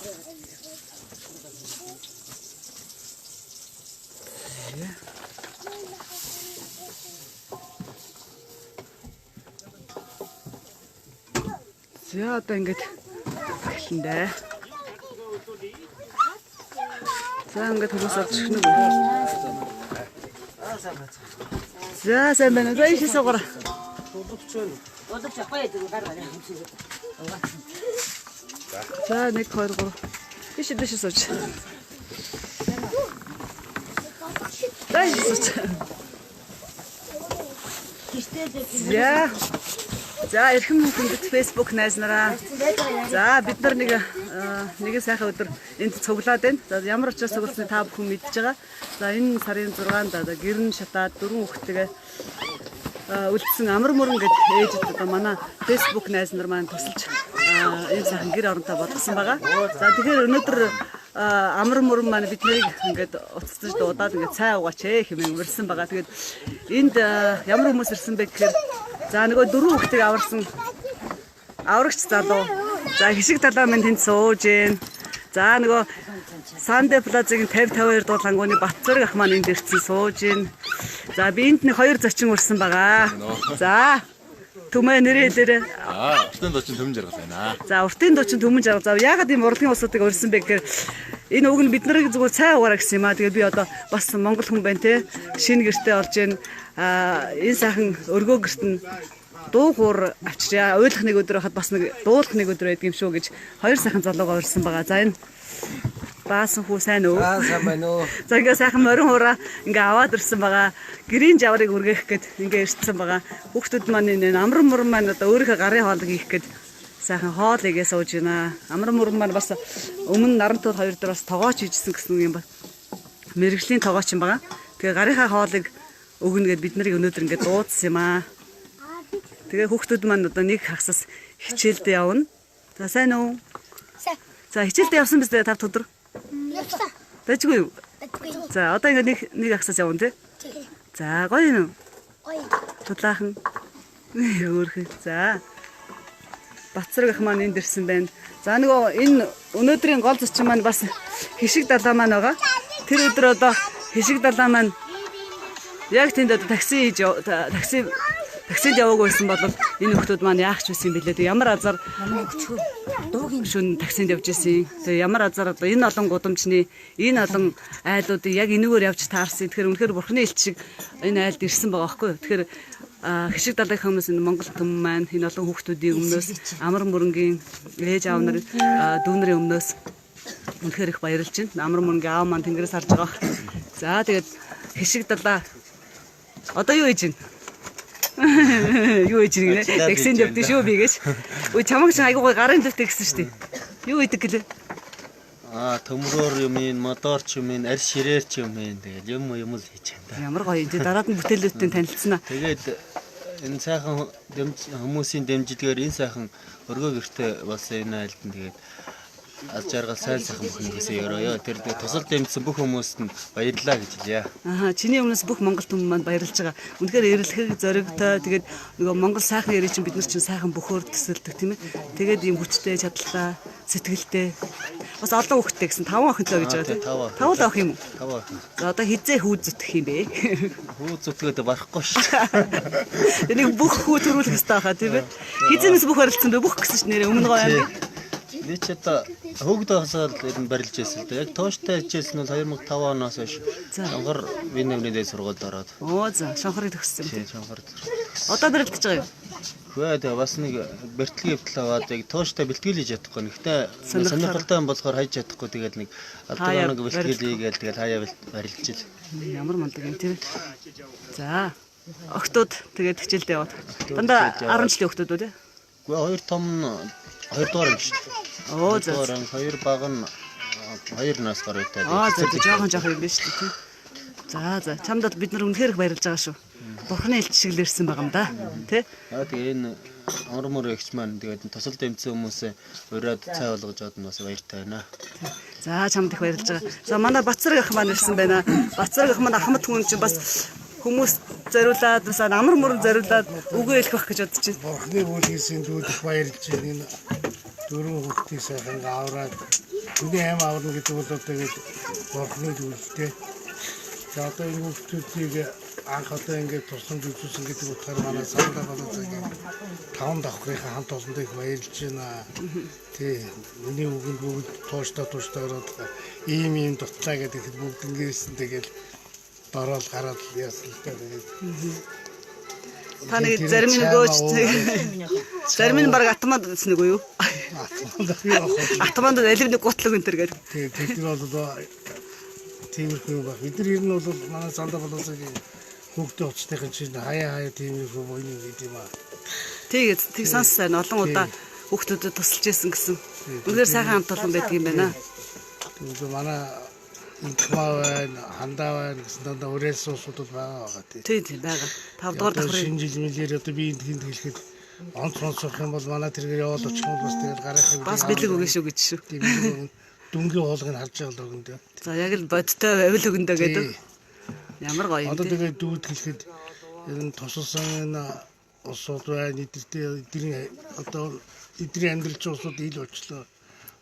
За одоо ингэж эхлэндээ. За ингэж хүмүүс орж ирэх нүг. За сайн байна. За ийш суугара. За 1 2 3. Дэш сууч. За ийш сууч. За эрхэм хүндэт Facebook найз нараа. За бид нар нэг сайхан өдөр энд цуглаад байна. За ямар учраас цугласныг та бүхэн мэдж байгаа. За энэ сарын 6-нд одоо гэрн шатаад 4 хүүхэдтэйгээ үлдсэн амар мөрөн гэд ээжид одоо манай Facebook найз нар маань тусалж энэ сайхан гэр оронтой болгосон байгаа. За тэгэхээр өнөөдөр амар мөрөн маань бид нарыг ингээд уццаж дуудаад ингээд цай угаач хэмээн урьсан байгаа. Тэгээд энд ямар хүмүүс ирсэн бэ гэхээр за нөгөө 4 хүүхдийг аварсан аврагч залуу. За хишиг талаа минь тэнд сууж гин. За нөгөө Сандэ Плазагийн 50-52 дуул хангууны Батцэрэг ах маань энд ирсэн сууж гин. За би энд нэг 2 зочин урьсан байгаа. За түмээ нэрэлэрээ. Уртын дуучин төмөн жаргал байна. За уртын дуучин төмөн жаргал. За яагаад ийм урлагийн усуудыг урьсан бэ гэхээр энэ үг нь бид нарыг зүгээр цай угаараа гэсэн юм аа. Тэгээд би одоо бас монгол хүн байна те. Шинэ гэртээ орж гин. Энэ сайхан өргөө гэрт нь дуу хуур авчираа. Ойлгох нэг өдөр хахад бас нэг дуулах нэг өдөр байдаг юм шүү гэж 2 сайхан залуугаа урьсан байгаа. За энэ баасан хүү сайн уу? Сайн байна уу? За ингээ сайхан морин хураа ингээ аваад ирсэн байгаа. Гэрийн жаврыг үргэх гээд ингээ ирсэн байгаа. Хүүхдүүд маань энэ амран муран маань одоо өөрийнхөө гарын хоолыг хийх гээд сайхан хоол игээ сууж байна. Амран муран маань бас өмнө Нарантур 2 дээр бас тогооч хийжсэн гэсэн юм ба. Мэргэжлийн тогооч юм байгаа. Тэгээ гарынхаа хоолыг өгнө гэд бид нарыг өнөөдөр ингээ дуудсан юм аа. Тэгээ хүүхдүүд маань одоо нэг хагасаас хичээлдээ явна. За сайн уу? Сайн. За хичээлдээ явсан биз дээ 5 өдөр? Явсан. Бачгүй юу? Бачгүй. За одоо ингээ нэг хагасаас явна тий. За гоё юм. Гоё. Тудлаахан. Өөрхөн. За. Батцэрэг ах маань энд ирсэн байна. За нөгөө энэ өнөөдрийн гол зочин маань бас хишиг далаа маань байгаа. Тэр өдөр одоо хишиг далаа маань яг тэнд одоо таксид яваагүй байсан бол энэ хүмүүс маань яах ч байсан юм бэлээ. Тэг ямар азар дуугийн шүн таксинд явж исэн. Тэг ямар азар одоо энэ олон гудамжны энэ олон айлуудыг яг энэгээр явж таарсан. Тэгэхээр үнэхээр бурхны элч шиг энэ айлд ирсэн байгаа байхгүй юу. Тэгэхээр хишиг далайх хүмүүс энэ Монгол түмэн маань энэ олон хүүхдүүдийн өмнөөс амар мөрөнгийн ээж аав нар дүүнэрийн өмнөөс үнэхээр их баярлж байна. Амар мөрөнгийн аав маань тэнгэрээс харж байгаа. За тэгээд хишиг далаа одоо юу хийж байна? Юу хийж иргэнэ? Таксинд явдсан шүү би гэж. Өө чамаг ч айгуу гарын дэвтэй гэсэн шүү дээ. Юу идэг гэлээ? Төмрөөр юм ин, мотор ч юм ин, арь ширээр ч юм ин тэгэл юм л хийж байна да. Ямар гоё. Тэ дараад нь бүтээлүүдтэй танилцсанаа. Тэгээд энэ сайхан хүмүүсийн дэмжлэгээр энэ сайхан өргөө гэртээ болсон энэ айлд нь тэгээд аз жаргал сайн сайхан бүх нэгсээ өрөөё. Тэр тусал дэмжсэн бүх хүмүүст нь баярлалаа гэж хэлье. Чиний өмнөөс бүх Монгол түмэн маань баярлж байгаа. Үнэхээр эрэлхэг зоригтой тэгээд нөгөө Монгол сайхан ярих чинь бид нар чинь сайхан бөхөр төсөлдөг тийм ээ. Тэгээд ийм хүчтэй, чадaltaй, сэтгэлтэй. Бас олон хүүхэдтэй гэсэн 5 охинтой гэж байгаа тийм. 5 ох юм уу? 5 охин. За одоо хизээ хүүд зүтгэх юм бэ? Хүүд зүтгээд барахгүй шүү. Энийг бүх хүү төрүүлэх хэрэгтэй байхаа тийм ээ. Хизэнээс бүх барилдсан бэ? Бүх гэсэн чинь нэрээ өмнө гоо юм. Би ч одоо хөгд байсаар ер нь барилж байсан л да. Яг тооштой хичээсэн нь 2005 оноос хойш. Шанхар Виннэгнэдээ сургуульд ороод. Оо за шанхарыг төгссөн. Тийм шанхар. Одоо барилдаж байгаа юу? Хөөе тэгээ бас нэг бэртлэг хөвтөл аваад яг тооштой бэлтгэл хийж чадахгүй. Гэхдээ сонирхолтой юм болохоор хайж чадахгүй. Тэгээд нэг алдраа нэг бэлтгэл хийгээл тэгээд хаяа барилж ил. Ямар мундаг юм тийм. За охтууд тэгээд хичээлдээ яваад. Дандаа 10 жилийн охтууд үү те? Үгүй 2 том 2 дугаар юм шүү дээ. Оо за. 2 баг нь 2 нас гаруйтай. За жоохон юм биш үү? За чамд бид нар үнэхээр их баярлж байгаа шүү. Бурхны элч шиг л ирсэн байгаа юм да. Тэ? Тэгээ энэ ормор эгч маань тэгээд тусал дэмцсэн хүмүүсээ ураад цай болгож аваад нь бас баяртай байна. За чамд их баярлж байгаа. За манай Батцэрэг ах маань ирсэн байна. Батцэрэг ах маань Ахмад хүн чинь бас хүмүүс зориулаад бас амар мөрөн зориулаад үгүй хэлэх байх гэж бодож байна. Бурхны бүлгээс дүүд их баярлж байна. дөрөв хүүхдийн сайхан авраад хүний аим аврна гэдэг бол тэгээд бурхны зүйлтэй. За одоо энэ хүүхдүүдийг анх одоо ингээд тусламж үзүүлсэн гэдэг утгаар манай сандаа болооцгийн 5 давхрынхаа хамт олондоо их баярлж байна. Тий. Миний үгэнд бүгд тууштай ийм дутлаа гэдэг ихэд бүгд ингэсэн тэгээд дорол гараад яасан л та тэгээд Та нэг зарим нь нөгөөч зарим нь баг атманд үснэг үү? Атманд элевний гутлаг өнтер гэдэг. Тэгээд бид бол тиймэрхүү баг. Бид нар ер нь бол манай сандаа болооцгийн хүүхдээ уцтайхан чинь хаяа тиймэрхүү боёны гэдэг юм аа. Тэгээд тэг сонссоо олон удаа хүүхдүүдэд тусалж исэн гэсэн. Үнээр сайхан хамт олон байдаг юм байна. Тэгээд манай интмаа байна, хандаа байна гэсэн дандаа өрөөл суусууд байгаа тий. Тийм байгаа. 5 дугаар давхрын шинэ жил мэлээр одоо би энд хэлэхэд онц сурах юм бол манай тэргээр яваад очих юм бол бас тэгэл гарахыг бас бэлэг өгнө шүү гэж шүү. Тийм дүнгийн хоолгыг харж байгаа л өгөндөө. За яг л бодтой байвал өгөндөө гэдэг. Ямар гоё юм. Одоо тэгээд дүүд хэлэхэд энэ тусалсан энэ усууд байна, эдгэрийн одоо эдгэрийн амьдралч усууд ил болчлоо.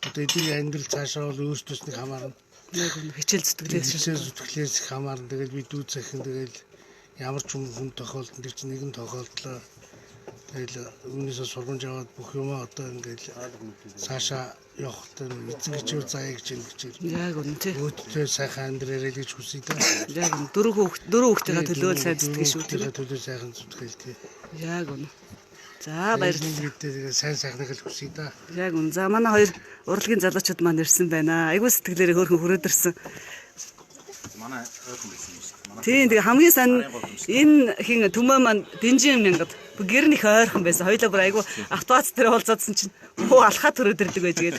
Одоо эдгэрийн амьдрал цаашаа бол өөртөөс нэг хамаарна. Яг нь хичээл зүтгэлээс хамаарна. Тэгээд би дүүд захин тэгээд ямар ч хүн тохиолдолд тэр чинь нэгэн тохиолдлоо. Тэгэл үүнээсээ сургамж аваад бүх юм одоо ингээд цаашаа явахтай эзэн хичээл заяа гэж юм гэж. Яг үнэ тий. Өөдөө сайхан амьдраарай гэж хүсэе да. Яг үнэ дөрөв хүүхдийн төлөө сайн зүтгэж шүү тий. Төлөө сайхан зүтгэл тий. Яг үнэ. За баярлалаа. Тэгээд сайн сайхныг л хүсэе да. Яг үнэ. За манай хоёр урлагийн залуучууд маань ирсэн байна. Айгуу сэтгэлээрээ хөөрхөн хүрээдэрсэн. Манай ойрхон байсан юм шиг. Тийм тэгээ хамгийн сайн энэ хин төмөө маань Дэнжин мянгад гэр нь их ойрхон байсан. Хоёулаа бүр айгуу автовац дээр уулзаадсан чинь алхаа төрөөд ирдэг байж гээд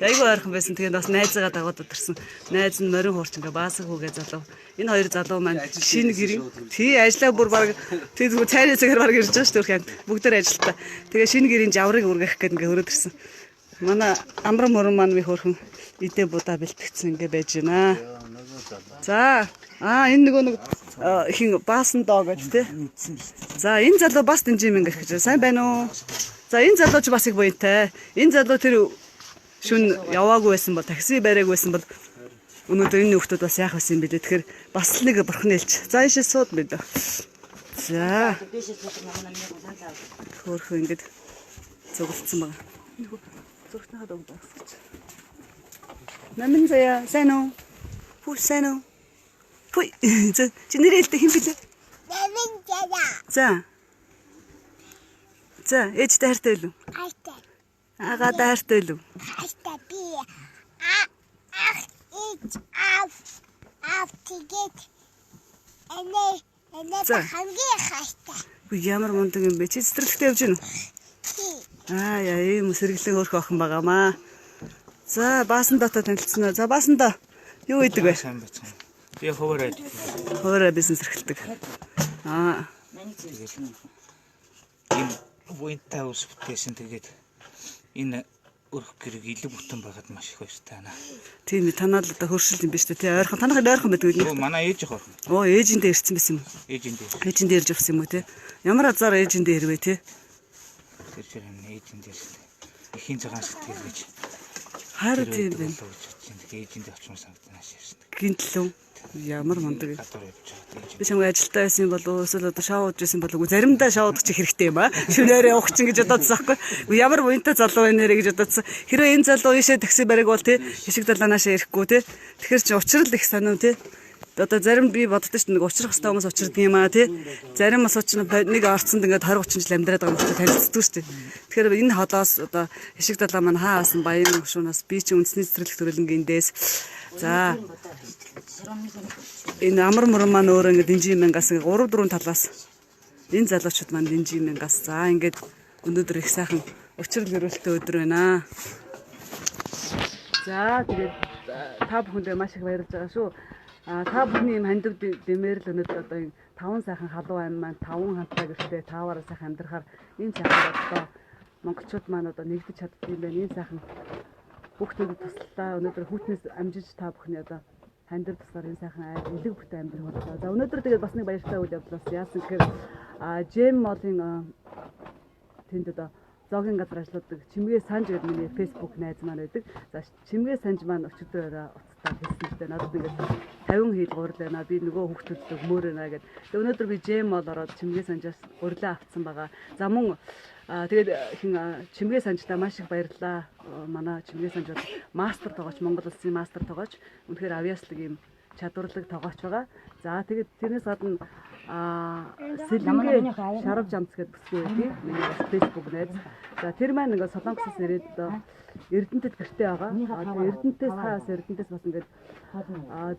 айгуу ойрхон байсан. Тэгээд бас найзаагаа дагуулад ирсэн. Найз нь морин хуурч ингээ баасаг хүүгээ залуу. Энэ хоёр залуу маань шинэ гэрийн тий ажиллаа бүр баг тий зүгээр цайны цагаар баг ирж байгаа шүү дээ. Бүгдээр ажилтаа. Тэгээ шинэ гэрийн жаврыг үргэх гээд ингээ хөрөөд ирсэн. Манай амрам мөрөн маань ми хөөрхөн идэ будаа бэлтгэсэн ингээ байж байна. За энэ нэг хин баасан доо гэж тий. За энэ залуу бас Дэнжин мянга гэж сайн байна уу? За энэ залууч бас их буянтай. Энэ залуу тэр шүн яваагүй байсан бол такси бариаг байсан бол өнөөдөр энэ хүүхдүүд бас яах байсан юм бэ? Тэгэхээр бас л нэг бурхан хэлж. За ийшээ сууд бид. За. Хөөрхөн ингэж зөвлөсөн байгаа. Зөвхөн хаад өгдөг. Намын заяа сайн уу? Пүү сайн уу? Пүй. Чи нэрэлтэй хэм бэлээ? Намын заяа. За. За, ээжтэй хайртай илүү? Хайртай. Агаатай хайртай илүү? Хайртай би. Тэгээд энэ хамгийн хайртай. Ямар мундаг юм бэ? Чи цэцэрлэгтээ явж гин үү? Яа, ийм сэргэлэн хөрх охин байгаамаа. За, баасан дотоо танилцсан уу? За, баасан доо. Юу идэг вэ? Сайн байна. Би ховор айд. Ховор бизнес эрхэлдэг. Энэ буянтай ус бүтээсэн тэгээд энэ өрх гэрэг илүү бүтэн байгаад маш их баяртай байна. Тийм танаа л одоо хөршил юм биш үү? Тий ойрхон танах ойрхон байдаг үү? Манай ээж их ойрхон. Ээжиндээ ирсэн байсан юм уу? Ээжиндээ ирж авсан юм уу те? Ямар азар ээжиндээ ирвэ те? Тэр чинь ээжиндээ ихийн цагаан сэтгэл гэж. Харин тийм байна. Ээжиндээ очмоор санагдана ширсэн. Гинтлөө ямар мундаг. Би чамайг ажилдаа байсан юм болов уу? Эсвэл одоо шоу удаж байсан болов уу? Заримдаа шоу удах хэрэгтэй юм аа. Шүнээрээ явах чинь гэж бодоодсон байхгүй. Ямар буянтай залуу байна нэрэ гэж бодоодсон. Хэрвээ энэ залуу ийшээ такси бариг бол тий хишиг далаанаашаа ирэхгүй тий. Тэгэхээр чи учрал их санав тий. Одоо зарим би боддог чинь нэг учрах хэвээр хүмүүс учрдаг юм аа тий. Зарим бас учрах нэг орцонд ингээд 20 30 жил амьдраад байгаа хүмүүс танилцдаг шүү дээ. Тэгэхээр энэ холоос одоо хишиг далаа маань хаа асан баян гүшүүнээс би чи үндэсний цэцэрлэг төрөлнгөөндээс за энэ амар мөрөн маань өөрөө ингээд Дэнжин мянгаас 3 4 талаас энэ залуучууд маань Дэнжин мянгаас за ингээд өнөөдөр их сайхан учрал гэрүүлэлтэй өдөр байна. За тэгээд та бүхэндээ маш их баярлж байгаа шүү. Та бүхний юм хандив дэмээр л өнөөдөр одоо энэ 5 сайхан халуун аймаг маань 5 хамтаа гэртээ таваараа сайхан амьдрахаар энэ сайхан одоо монголчууд маань одоо нэгдэж чаддсан юм байна. Энэ сайхан хүүхдүүдэд туслалаа. Өнөөдөр хүүтнээс амжиж та бүхний одоо хандив туслаар энэ сайхан айд элэг бүхтэй амьдрах боллоо. За өнөөдөр тэгээд бас нэг баяртай үйл явдлаас яасан гэхээр Джем молын тэнд одоо зоогийн газар ажилладаг Чимгээ Санж гэдэг миний Facebook найз маань байдаг. За Чимгээ Санж маань өчигдөр уцтаа хэлсэнтэй надад ингээд 50 хил гурил байна. Би нөгөө хүүхдүүдтэй мөөрөнө гэдэг. Тэгээ өнөөдөр би Jam Mall ороод Чимгээ Санжаас гурилаа авцсан байгаа. За мөн тэгээд хин Чимгээ Санжтай маш их баярлалаа. Манай Чимгээ Санж бол мастер тоглогч, Монгол улсын мастер тоглогч. Үнэхээр авьяаслаг юм чадварлаг тоглогч байгаа. За тэгээд тэрнээс гадна Сэлэнгэ Шарав Жамц гэдэг бүсгүй байдаг. Миний бас Facebook найз. За тэр маань ингээд Солонгосоос ирээд Эрдэнэтэд гэртээ байгаа. Тэгээд Эрдэнэтээс хаас Эрдэнэтээс бас ингээд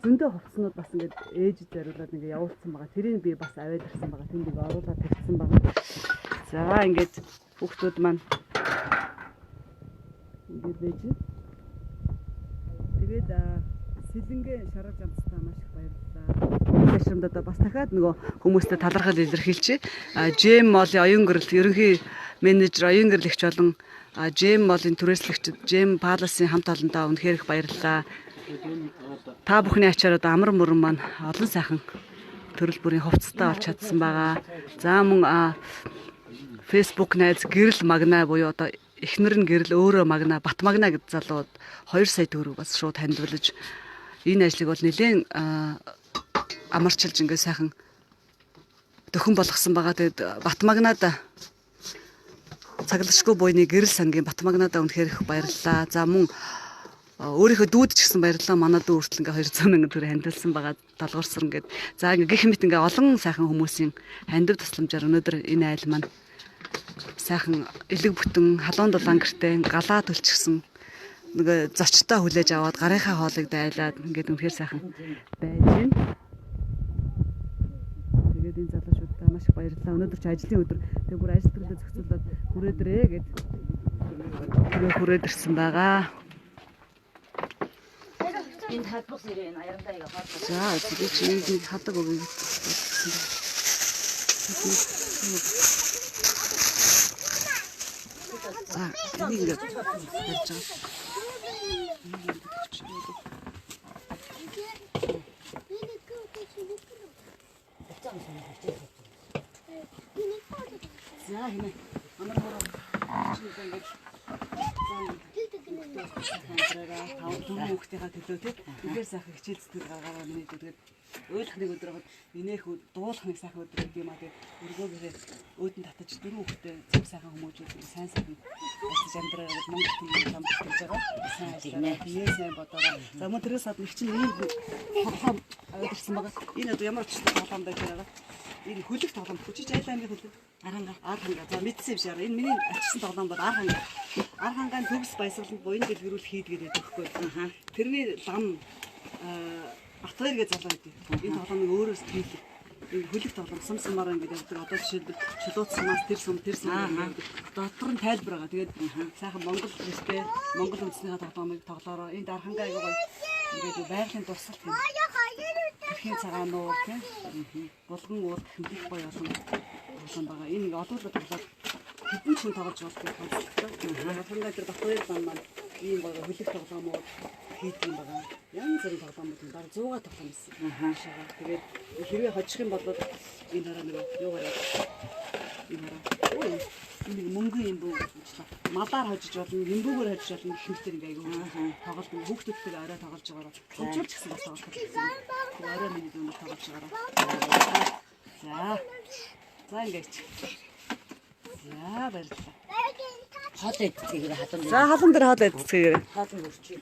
зөндөө хувцснууд бас ингээд ээж зариулаад ингээд явуулсан байгаа. Тэрийг би бас аваад ирсэн байгаа. Тэнд ингээд оруулаад тавьсан байгаа. За ингээд хүүхдүүд маань ингээд байж. Тэгээд Сэлэнгэ Шарав Жамцтай маш их баярлалаа. Тэшмд одоо бас дахиад нөгөө хүмүүстэй талархал илэрхийлчихье. Jam Mall-ийн оюун гэрэл ерөнхий менежер, оюун гэрэлэгч болон Jam Mall-ийн түрээслэгчид Jam Palace-ийн хамт олондоо үнэхээр их баярлалаа. Та бүхний ачаар одоо амар мөрөн маань олон сайхан төрөл бүрийн хувцастай болж чадсан байгаа. За мөн Facebook найз гэрэл магна буюу одоо эхнэр нь гэрэл өөрөө магна, Бат магна гэдэг залууд 2 сая төгрөг бас шууд хандвалж энэ ажлыг бол нэлээд амарчилж ингээд сайхан дөхөн болгосон байгаа. Тэгээд Бат магнад цаглагчгүй буйны гэрэл сангийн Бат магнадаа үнэхээр их баярлалаа. За мөн өөрийнхөө дүүд ч гэсэн баярлалаа. Манай дүү хүртэл ингээд 200 мянган төгрөг хандвалсан байгаа талгуурсан ингээд. За ингээд гэх мэт ингээд олон сайхан хүмүүсийн хандив тусламжаар өнөөдөр энэ айл маань сайхан элэг бүтэн халуун дулаан гэртээ галаа төлчихсөн нэг зочтой хүлээж аваад гарынхаа хоолыг дайлаад ингээд үнэхээр сайхан байж байна. Тэгээд энэ залуучуудаа маш их баярлалаа. Өнөөдөр чи ажлын өдөр. Тэгээ бүр ажил төрлөө зохицуулаад хүрээдрээ гэд хүрээд ирсэн байгаа. Энэ хадбус ирэн аярдаа яг хадбус. За тэгээд чи нэг хадаг өгье. За энийг ингээд барьж байгаа. За хинэ амар хороо ингээд хүүхдийнхаа төлөө тэгэхээр сайхан хичээл зүтгэл гаргаараа миний тэгээд ойлгох нэг өдөр гад инээх дуулах нэг сайхан өдөр гэдэг юм аа тэгээд өргөөгөө өөдөн татаж 4 хүүхдээ зөв сайхан хүмүүжүүд сайн сайхан ажиллаж амьдраад Монгол хүмүүс хамтдаж байгаа сайн ажиллаа сайн бодороо за мөн тэрээс гадна их чинь ийм тоглоом аваад ирсэн байгаа энэ одоо ямар ч тоглоом байж байгаа энэ хөлөг тоглоом хүчиж айлаа аймгийн хөлөг арханга за мэдсэн юм шиг энэ миний ачсан тоглоом бол архангаан төгс баясгаланд буян дэлгэрүүл хийдгээд байдаг хгүй тэрний лам Батгаяр гэж залуу байдаг. Энэ тоглоомыг өөрөөс хийлээ. Энэ хөлөг тоглоом сумсмаар ингээд явдаг. Одоо жишээлбэл чулууцсанаас тэр сум дотор нь тайлбар байгаа. Тэгээд сайхан Монгол хэлтэй Монгол үндэснийхээ тоглоомыг тоглоороо энэ дархангаа аягүй гоё ингээд байгалийн дурсалт юм. Тэрхийн цагаан уу тийм булган уул хэмжих гоё олон байгаа. Энэ ингээд олуулаад тоглоод хэдэн ч хүн тоглож болдог юм. Дархангаа тэр Батгаяр бан маань ийм гоё хөлөг тоглоомоо хийдэг юм байгаа. Янз бүрийн тоглоомууд энэ баг 100-аа тоглоом байсан. Тэгээд хэрвээ хожих юм бол энэ хараа нэг юугаар энэ хараа. Ой энэ мөнгө юм бүү ажиллаа. Малаар хожиж болно, юмбүүгээр хожиж болно гэх мэтэр ингээ айгүй тоглолт хүүхдүүдтэй арай тоглож байгаараа. Хожуулж гисэн бас тоглолт. Арай миний дүнээр тоглож байгаараа. За ингээд. За баярлалаа. Хоол идчихээр халуун. За халуун дээр хоол идчихээр. Хоол өрчих.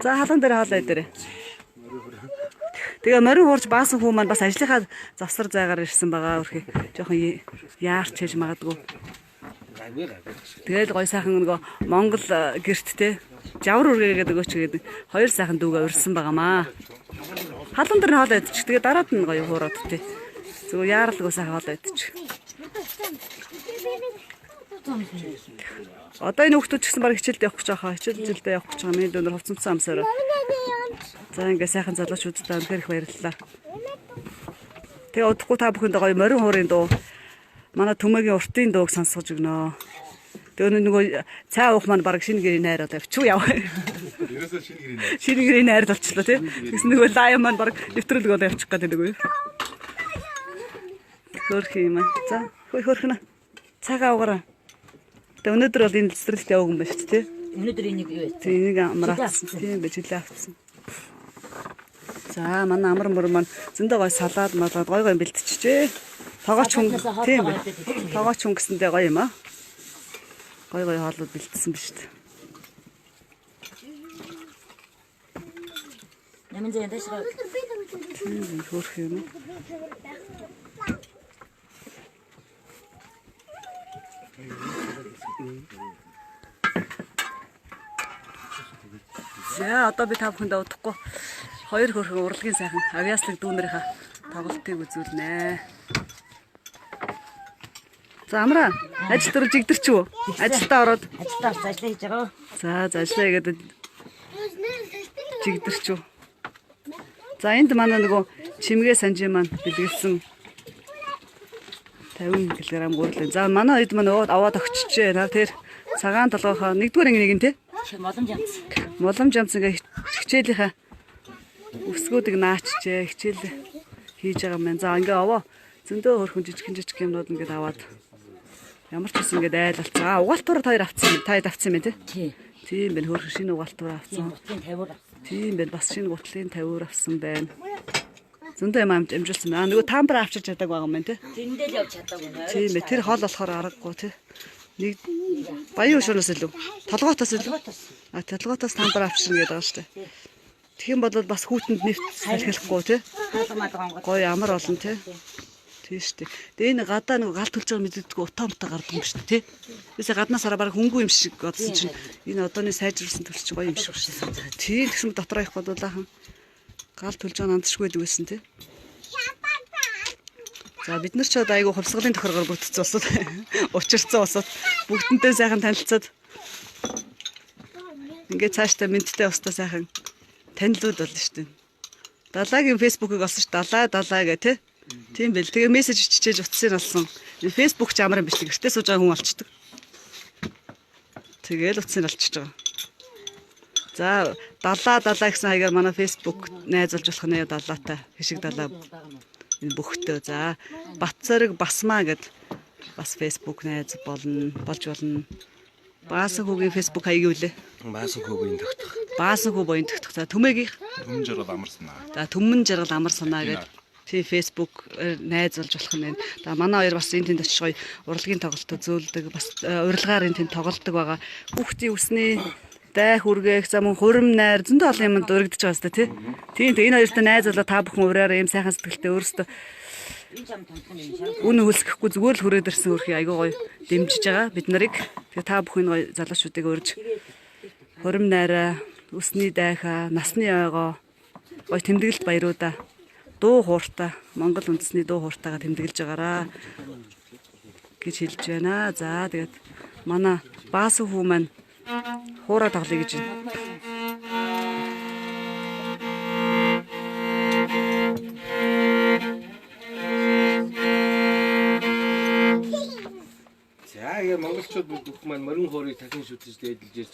За халуун дээр хоол идээрэй. Тэгээ морин хуурч баасан хүү маань бас ажлынхаа завсар зайгаар ирсэн байгаа өрхий. Жохон яарч хийж магадгүй. Тэгээд гой сайхан нөгөө Монгол гэрттэй жавар үргээгээд өгөөч гэдэг 2 сайхан дүүгээ урьсан байгаамаа. Халуун дээр хоол идчих. Тэгээ дараад нь гоё хуураад тий. Зүгээр яаралгүй сайхан хоол идчих. Одоо энэ хүүхдүүд ч гэсэн баг хичээлд явах гэж байгаа. Хичээлдээ явах гэж байгаа. Миний дөнөр хувцамцсан амсаараа. За ингээ сайхан залуучуудтай үнэхээр их баярлалаа. Тэгээ удахгүй та бүхэнд гоё морин хуурын дуу, манай төмөгийн уртын дууг сонсгож өгнө. Тэгээ нөгөө цай уух маань баг шинэ гэрийн найр одоо явчих яв. Ерөөсөө шинэ гэрийн найр болчихлоо тий. Тэгс нөгөө лайв маань баг нэвтрүүлэг одоо явчих гэдэг үгүй. Хөрх юм. За хөрхнө. Цагаа угаараа. Тэгээ өнөөдөр бол энэ цэцэрлэгт яваг юм байна шүү дээ. Өнөөдөр энийг юу вэ? Тийм энийг амраацсан. Тийм байж үлээ авцсан. За манай амар мөр маань зөндөө гой салаад малаад гой бэлтчихжээ. Тогооч хүн тийм бай. Тогооч хүн гэсэндээ гоё юм аа. Гой хоолууд бэлтсэн ба шүү дээ. Нэмэн зэн дэшгаа. Хөөх юм. За одоо би та бүхэндээ удахгүй хоёр хөрхөн урлагийн сайхан авиаслаг дүүнэрийнхаа тоглолтыг үзүүлнэ. За амраа ажил дөрөв жигдэрч үү? Ажилдаа ороод Ажилдаа ажил хийж байгаа. за ажиллаа гэдэг жигдэрч үү? За энд манай нөгөө чимгээ санжи маань бэлгэлсэн 50 кг гурлаа. За манай хэд маань аваад өгчжээ. Тэр цагаан толгойхоо 1-р анги нэг нь те. Моломж амц. Моломж амц ингээ хичээлийнхаа өсгүүдийг наачжээ. Хичээл хийж байгаа юм байна. За ингээ овоо зөндөө хөрхөн жижиг юмнууд ингээд аваад ямар ч гэсэн ингээд айлалцсан. Угаалтуур хоёр авцсан. Та хэд авцсан юм бэ те? Тий. Тийм байна. Хөрхөн шинэ угаалтуур авцсан. Гутлын 50-аар авсан. Тийм байна. Бас шинэ гутлын 50-аар авсан байна. Зөндөө юм амжилсан байна. Нөгөө тамбар авчиж чаддаг байгаа юм байна те. Тэрэндээ л явж чадаагүй нэ. Тийм бай. Тэр хол болохоор аргагүй те. Нэг баян өшөөнөөс илүү. Толгоотоос илүү. Толгоотоос тамбар авчирна гэдэг байгаа шүү дээ. Тэгэх юм бол бас хүүтэнд нэвт салхилахгүй те. Гоё амар олон те. Тийм шүү дээ. Тэгээ энэ гадаа нэг гал төлж байгаа мэддэггүй утаа гардаг юм шүү дээ те. Тэсээ гаднаас хараа баг хөнгүү юм шиг бодсон чинь энэ одооны сайжруулсан төлч гоё юм шиг шүү дээ. Тийм тэгсэн дотроо их бодлаахан гал төлж байгаа нандшгүй байсан те. За бид нар ч одоо айгу хувьсгалын тохиргоор бүтцсэн усууд учирсан усууд бүгдэнтэй сайхан танилцаад ингээд цаашдаа мэдтэй устаа сайхан танилцуул болно шүү дээ. Далайгийн фэйсбүүкийг олсон ш далай гэ тэ. Тийм бэл. Тэгээ мессеж чичээж утсыг олсон. Энэ фэйсбүүк ч амар юм биш. Гэртээ сууж байгаа хүн олчдөг. Тэгээл утсыг олчиж байгаа. За далаа гэсэн хаягаар манай фэйсбүүк найзуулж болох нэ далаатай. Хишиг далаа энэ бүхтөө. За Батцорыг басмаа гэд бас фэйсбүүк найз болно болж болно. Баасан хүүгийн фэйсбүүк хаяг юу лээ? Баасан хүүгийн тогтох. Баасан хүү боён тогтох. За төмөгийн Түмэн жаргал амар санаа. за түмэн жаргал амар санаа гэд тий фэйсбүүк найз болж болох юм байна. За манай хоёр бас энэ тэнд очиж гоё урлагийн тоглолт зөөлдөг бас урилгаар энэ тэнд тоглолдог байгаа. Хүүхдийн үсний дай хүргээх за мөн хурим найр зөндөө олон юмд урагдж байгаа сте тий. Тийм энэ хоёртой найз болоо та бүхэн ураараа юм сайхан сэтгэлтэй өөрөөсөө үн хөлсөхгүй зүгээр л хүрээд ирсэн хөрхий айгуу гоё дэмжиж байгаа бид нарыг. Тэгээ та бүхэн гоё залуучуудыг урьж хурим найраа үсний дайхаа насны ойгоо гоё тэмдэглэлт баяруудаа дуу хууртаа Монгол үндэсний дуу хууртаагаа тэмдэглэж байгаараа гэж хэлж байна. За тэгээд манай Баасан хүү маань хуураа тоглоё гэж байна. За яа монголчууд бүх маань морин хуурыг дахин шүтэж дээдэлж ирж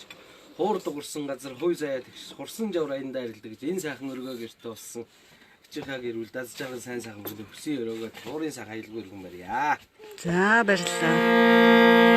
хуур дугурсан газар хуй заяа тэгш хурсан жавар аяндаа ирэлдэг гэж энэ сайхан өргөө гэртээ болсон. Хичээхаа гэрүүл даз жаргал сайн сайхан бүлэг хөсийн өрөөгөө хуурын сах айлгүй өргөн барья. За баярлалаа.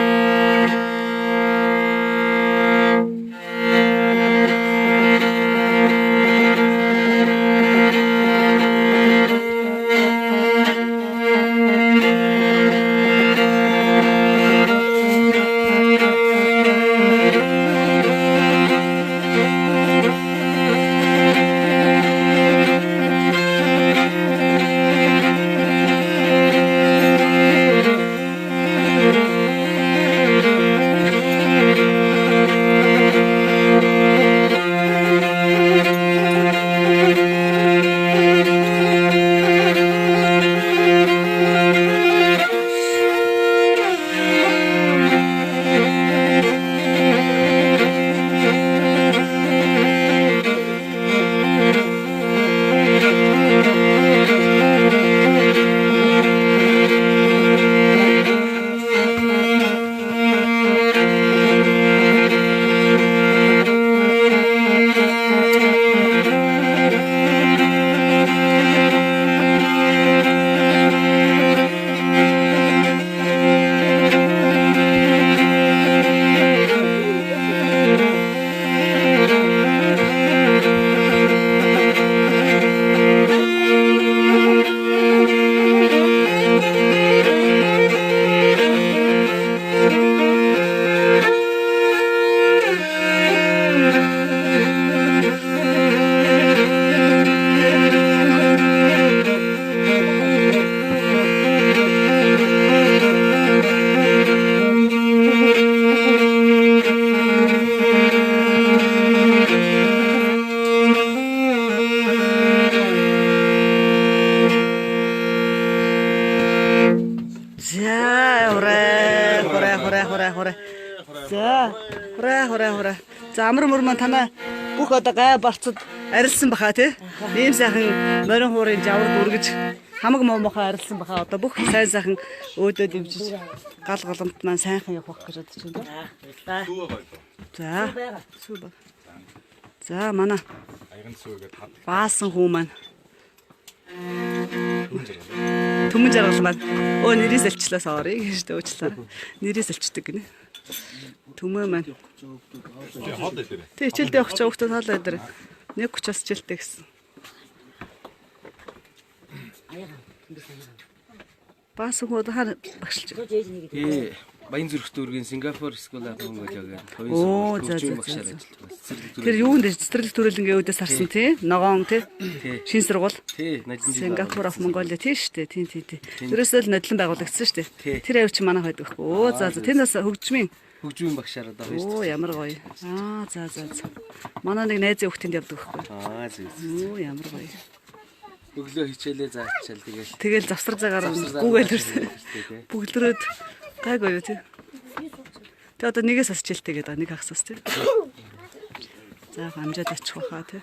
За амар мөрмөн танаа бүх одоо гай барцад арилсан баха тий. Ийм сайхан морин хуурын жавар дүргэж хамаг момохоо арилсан баха. Одоо бүх сайн сайхан өөдөө дэмжиж гал голомт маань сайхан явах гэж бодож байна. За. Сүү баг. За манай Аяган сүүгээд хад баасан хүү маань Түмэн жаргал маань өө нэрээс алчлаа sorry гэж дөөчлөө. Нэрээс алчдаг гинэ. Түмэн маань. хол дээр. Тэ хичээлдээ явах ч хүүхдүүд хоолой дээр 1:30-аас хичээлтэй гэсэн. Баасан хүү хаа багшилж байгаа. Баянзүрх дүүргийн Сингапур скул ахын гэж яг Оо, за, за, за. Тэр юунд цэцэрлэг төрөлнгийн өөдөөс харсан тий? Ногоон тий? Шин сургууль. Тий, Надин Сингапур of Mongolia тий штэ. Тий. Тэрөөсөө л нодлон байгуулагдсан штэ. Тэр авч манай байдаг байхгүй. Оо за тэнээс хөгжмийн багшаар одоо байж. Оо ямар гоё. Аа за. Манай нэг найзын хүүхдэнд явдаг байхгүй. Аа зүг. Оо ямар гоё. Өглөө хичээлээ заачаал Тэгэл завсар цагаар гүгээл ирсэн. Бүгдлөрөөд гайгүй юу тий. Тэ одоо нэгээс бас хичээлтэй гэдэг нэг хагасаас тий. За амжаад очих واخа тий.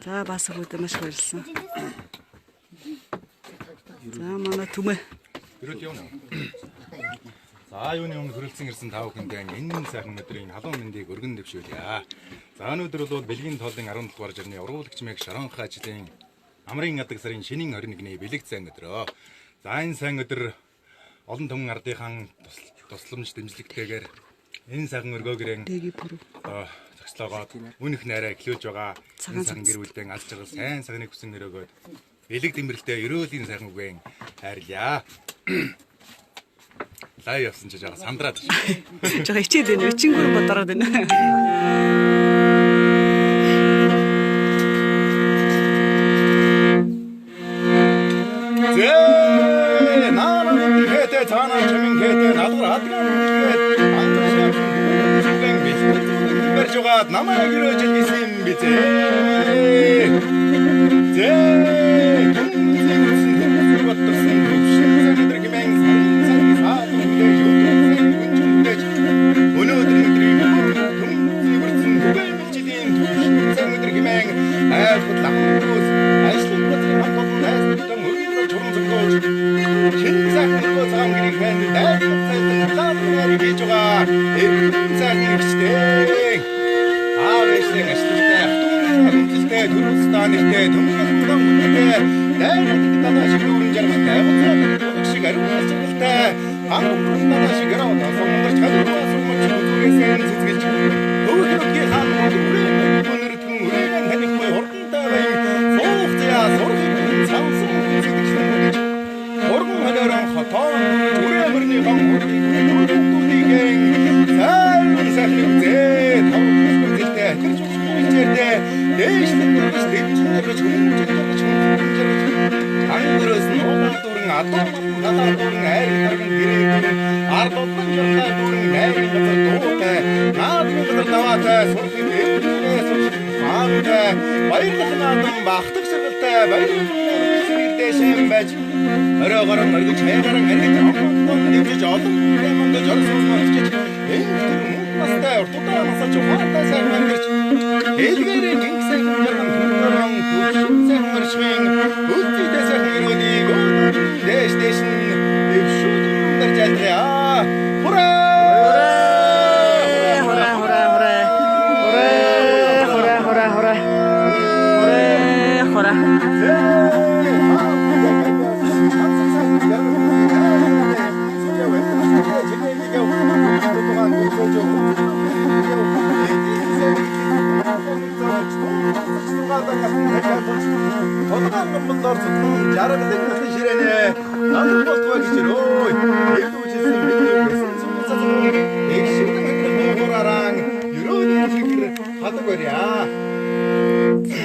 За бас хөөдөө маш баярлсан. За манай түмээ. Ирээд явна. За юуны өмнө хөрөлцөн ирсэн тав хүндээ энэ сайхан өдрийн халуун мэндийг өргөн дэвшүүлье. За өнөөдөр бол Бэлгийн тоолын 17 дугаар жирны ургуулагч мэг Шаронх ажлын амрын ядаг сарын шинийн 21-ний бэлэг сайн өдрөө. За энэ сайн өдөр олон түмэн ардынхан тусламж дэмжлэгтэйгээр энэ сайхан өргөөгөрэн зогслоогоод үнэх найраа эхлүүлж байгаа энэ сайхан гэр бүлдээ алж байгаа сайн сайхныг хүсэн нэрөөгөөд бэлэг дэмрэлтэй ерөөлийн сайхан үгэн хайрлаа. Лай явсан ч жаа сандраад. Жоо хичээд байна. Өчигдөр бодороод байна. Зээ нааны хэтэ цаана чимэн хэтэ надгар хатган гэхэд анташаа бүхэн бэлтгэж жугаад намайг ирөөж хэлсэн бизээ. Зээ түнсэн батсан төвшин гэмэн сан өнөөдөр өдрийн түнсэн бүрдсэн бүхэн жилийн төвшин өнөөдөр гэмэн айхад ламтус ажлын процесс хамтдан найзтан өргөн чурм зөвлөж шин сайхныг цагаангэрийн хэн дайсан цайсан хийж байгаа энэ сайхны ихтэй аавэсээ гэрчтэй хатууны төрөлстэй нэртэй төмөлтөн үнэтэй дайсан танаа шигүүрэн жаргалтай авцаа шиг ариун ачаалтай танаа шиг гэрээ тасамдарч хадгалсан хүмүүс зүгээсэн цэцгэлж өөрөгийн хаан өнөртгөн үрэн танихгүй хурдантай соохтяа сургын цавсан цэцгэлж оргон ханаран хатаа үрэмэрний гам үрдүнийгэн сайхан зээ тавхилтэй тэрч үчирдээ дээшлэн дээрс дэвчнэрч хүмүүжлэрч ангөрөөс нуумал дүүрэн адуу надаа дүүрэн айр харган гэрээ ардулан журхай дүүрэн найрын газар дуутай наадмын газар даваатай сурхын дэвчнээс аатай баярлах наадам бахтах сэргэлтэй баярлах сэргэлтэй байж оройгоор мөргөж хайгаран аргиж амтан дэвжиж олон юмд жорсон мөрчиж энэ настай уртудаа насаж ухаантай сайн мангэрч элгэрийн гингсэн жарган төрөн төвшин мөршмэн үлдээс хэрүүнийг дэш дэвшүүн дэрж алтраа хура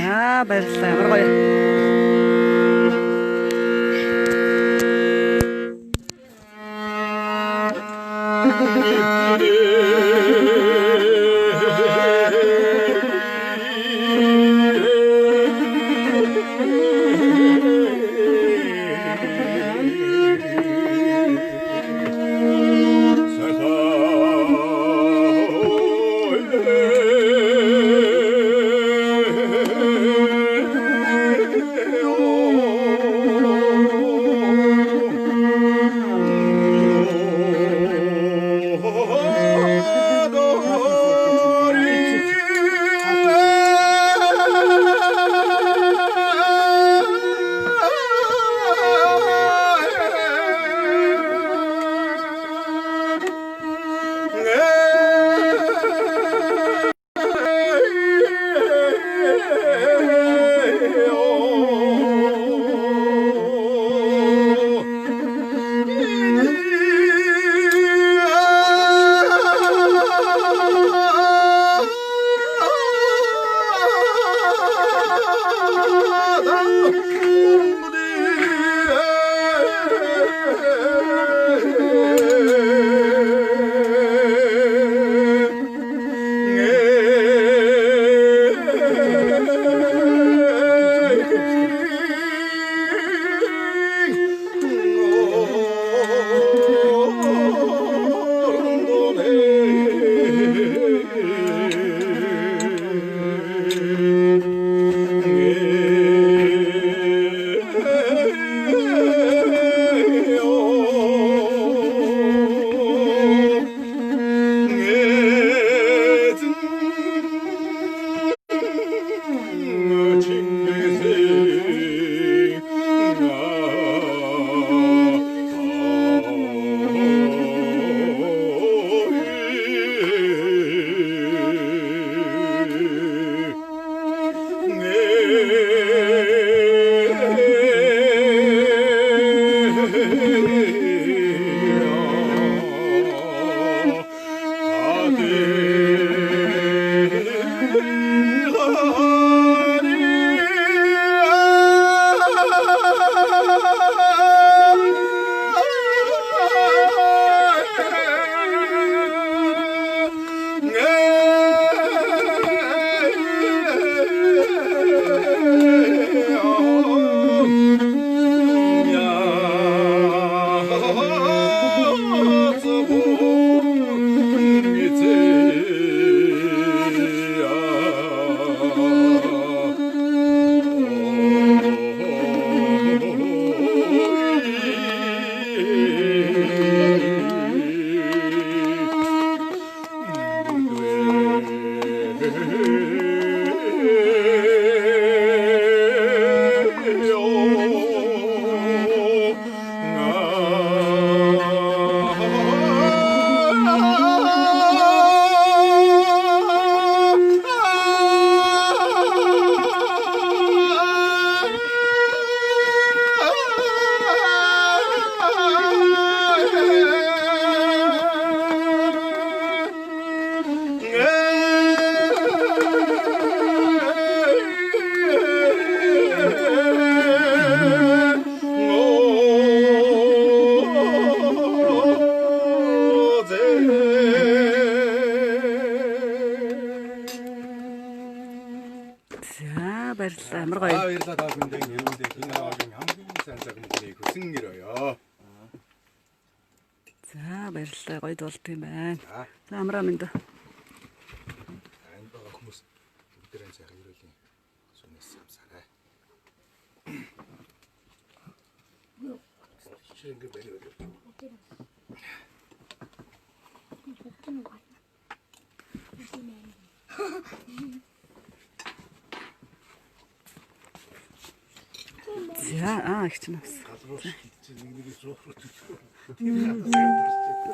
За баярлалаа. Ямар гоё. баярлалаа. Амар гоё. баярлалаа та бүхэнд нэрмэндээ энэ аваагийн хамгийн сайн цаг мөгийг хүсэн гэрөөё. За баярлалаа. Гоё болт юм байна. За амраа минь. Энд байгаа хүмүүс бүгдээрээ сайхан ирүүлийн сүнээс самсаарай. Шингэ бэлээ. За их ч нас.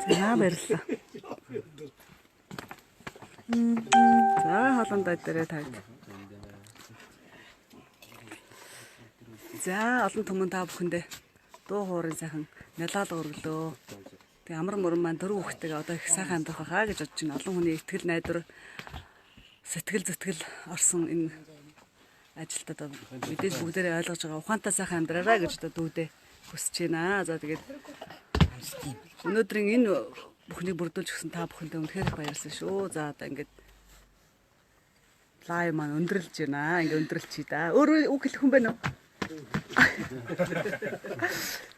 За баярлалаа. За холондоо дээрээ тавь. За олон түмэн та бүхэндээ дуу хоорын сайхан нялаалга өргөлөө. Тэгээ амар мөрөн маань дөрөв хүүхдтэйгээ одоо их сайхан амьдрах байхаа гэж бодож байна. Олон хүний итгэл найдвар сэтгэл зүтгэл орсон энэ ажилд одоо мэдээж бүгдээрээ ойлгож байгаа ухаантай сайхан амьдраарай гэж одоо дүүдээ хүсэж байна. За тэгээд өнөөдрийн энэ бүхнийг бүрдүүлж өгсөн та бүхэндээ үнэхээр их баярлалаа шүү. За одоо ингээд лайв маань өндөрлж байна. Ингээд өндөрлчихъя да. Өөр үг хэлэх хүн байна уу?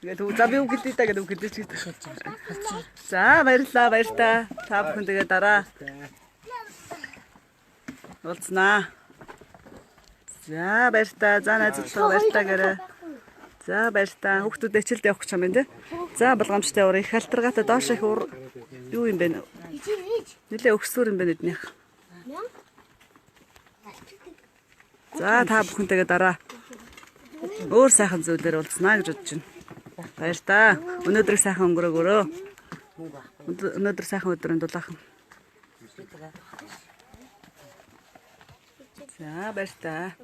Тэгээд за би үг хэлээ та гэдэг үг хэлж байгаа. За баярлалаа баяртай. Та бүхэн тэгээд дараа уулзнаа. За баяртай. За найзлаа баяртай гэрээ. За баяртай. Хүүхдүүд хичээлд явах гэж юм байна те. За болгоомжтой уур их халтаргаатай доош их уур юу юм бэ? Нилээ өгсөөр юм байна эднийх. За та бүхэнтэйгээ дараа өөр сайхан зүйлээр уулзнаа гэж бодож байна. Баяртай. Өнөөдрийг сайхан өнгөрөөгөөрөө. Өнөөдөр сайхан өдрийн дулаахан. За баяртай.